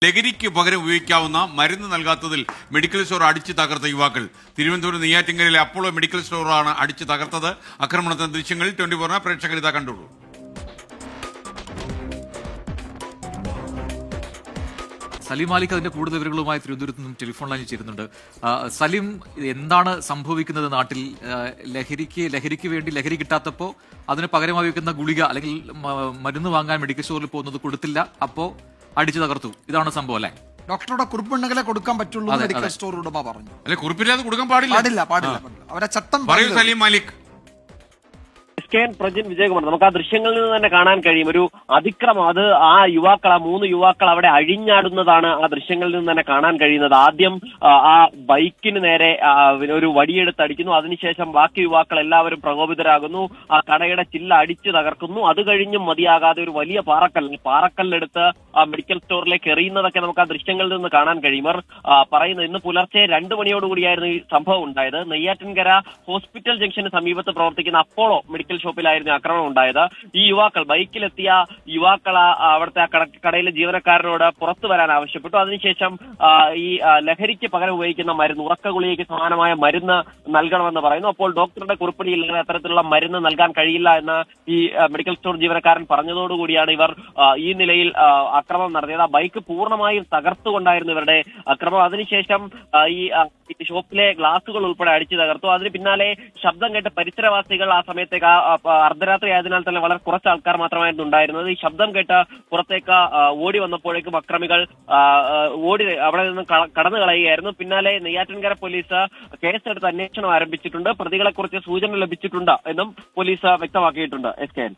ലഹരിക്ക് പകരം ഉപയോഗിക്കാവുന്ന മരുന്ന് നൽകാത്തതിൽ മെഡിക്കൽ സ്റ്റോർ അടിച്ചു തകർത്ത യുവാക്കൾ. തിരുവനന്തപുരം നെയ്യാറ്റിൻകരയിലെ അപ്പോളോ മെഡിക്കൽ സ്റ്റോറാണ് അടിച്ചു തകർത്തത്. ആക്രമണത്തിന്റെ ദൃശ്യങ്ങൾ 24 പ്രേക്ഷകർ ഇതാ കണ്ടുള്ളൂ. സലീം മാലിക് അതിന്റെ കൂടുതൽ വിവരങ്ങളുമായി തിരുവനന്തപുരത്ത് നിന്നും ടെലിഫോൺ ലൈനിൽ ചേരുന്നുണ്ട്. സലീം, എന്താണ് സംഭവിക്കുന്നത് നാട്ടിൽ? ലഹരിക്ക് വേണ്ടി ലഹരി കിട്ടാത്തപ്പോൾ അതിന് പകരമായി വെക്കുന്ന ഗുളിക അല്ലെങ്കിൽ മരുന്ന് വാങ്ങാൻ മെഡിക്കൽ സ്റ്റോറിൽ പോകുന്നത് കൊടുത്തില്ല, അപ്പോ അടിച്ചു തകർത്തു. ഇതാണ് സംഭവം അല്ലേ? ഡോക്ടറുടെ കുറിപ്പുണ്ടെങ്കിലേ കൊടുക്കാൻ പറ്റുള്ളൂ മെഡിക്കൽ സ്റ്റോർ ഉടമ പറഞ്ഞു. അല്ലെ, കുറിപ്പില്ലാതെ കൊടുക്കാൻ പാടില്ല. അവരെ ചട്ടം പറയൂ സലീം മാലിക്. പ്രജിൻ വിജയകുമാർ, നമുക്ക് ആ ദൃശ്യങ്ങളിൽ നിന്ന് തന്നെ കാണാൻ കഴിയും ഒരു അതിക്രമം. അത് ആ 3 യുവാക്കൾ അവിടെ അഴിഞ്ഞാടുന്നതാണ് ആ ദൃശ്യങ്ങളിൽ നിന്ന് തന്നെ കാണാൻ കഴിയുന്നത്. ആദ്യം ആ ബൈക്കിന് നേരെ ഒരു വടിയെടുത്ത് അടിക്കുന്നു. അതിനുശേഷം ബാക്കി യുവാക്കൾ എല്ലാവരും പ്രകോപിതരാകുന്നു. ആ കടയുടെ ചില്ല അടിച്ചു തകർക്കുന്നു. അത് കഴിഞ്ഞും മതിയാകാതെ ഒരു വലിയ പാറക്കല്ലെടുത്ത് ആ മെഡിക്കൽ സ്റ്റോറിലേക്ക് എറിയുന്നതൊക്കെ നമുക്ക് ആ ദൃശ്യങ്ങളിൽ നിന്ന് കാണാൻ കഴിയും. ഇവർ പറയുന്നത് ഇന്ന് പുലർച്ചെ 2 മണിയോടുകൂടിയായിരുന്നു ഈ സംഭവം ഉണ്ടായത്. നെയ്യാറ്റിൻകര ഹോസ്പിറ്റൽ ജംഗ്ഷന് സമീപത്ത് പ്രവർത്തിക്കുന്ന അപ്പോളോ മെഡിക്കൽ ഷോപ്പിലായിരുന്നു ആക്രമണം ഉണ്ടായത്. ഈ യുവാക്കൾ, ബൈക്കിലെത്തിയ യുവാക്കൾ അവിടുത്തെ ആ കടയിലെ ജീവനക്കാരനോട് പുറത്തു വരാൻ ആവശ്യപ്പെട്ടു. അതിനുശേഷം ഈ ലഹരിക്ക് പകരം ഉപയോഗിക്കുന്ന മരുന്ന്, ഉറക്ക ഗുളികയ്ക്ക് സമാനമായ മരുന്ന് നൽകണമെന്ന് പറയുന്നു. അപ്പോൾ ഡോക്ടറുടെ കുറിപ്പടിയില്ലാതെ അത്തരത്തിലുള്ള മരുന്ന് നൽകാൻ കഴിയില്ല എന്ന് ഈ മെഡിക്കൽ സ്റ്റോർ ജീവനക്കാരൻ പറഞ്ഞതോടുകൂടിയാണ് ഇവർ ഈ നിലയിൽ അക്രമം നടത്തിയത്. ആ ബൈക്ക് പൂർണ്ണമായും തകർത്തുകൊണ്ടായിരുന്നു ഇവരുടെ അക്രമം. അതിനുശേഷം ഈ ഷോപ്പിലെ ഗ്ലാസുകൾ ഉൾപ്പെടെ അടിച്ചു തകർത്തു. അതിന് പിന്നാലെ ശബ്ദം കേട്ട് പരിസരവാസികൾ ആ സമയത്തേക്ക് അർദ്ധരാത്രി ആയതിനാൽ തന്നെ വളരെ കുറച്ച് ആൾക്കാർ മാത്രമായിരുന്നു ഉണ്ടായിരുന്നത്. ഈ ശബ്ദം കേട്ട് പുറത്തേക്ക് ഓടി വന്നപ്പോഴേക്കും അക്രമികൾ അവിടെ നിന്ന് കടന്നു കളയുകയായിരുന്നു. പിന്നാലെ നെയ്യാറ്റിൻകര പോലീസ് കേസെടുത്ത് അന്വേഷണം ആരംഭിച്ചിട്ടുണ്ട്. പ്രതികളെക്കുറിച്ച് സൂചന ലഭിച്ചിട്ടുണ്ട് എന്നും പോലീസ് വ്യക്തമാക്കിയിട്ടുണ്ട്. SKN.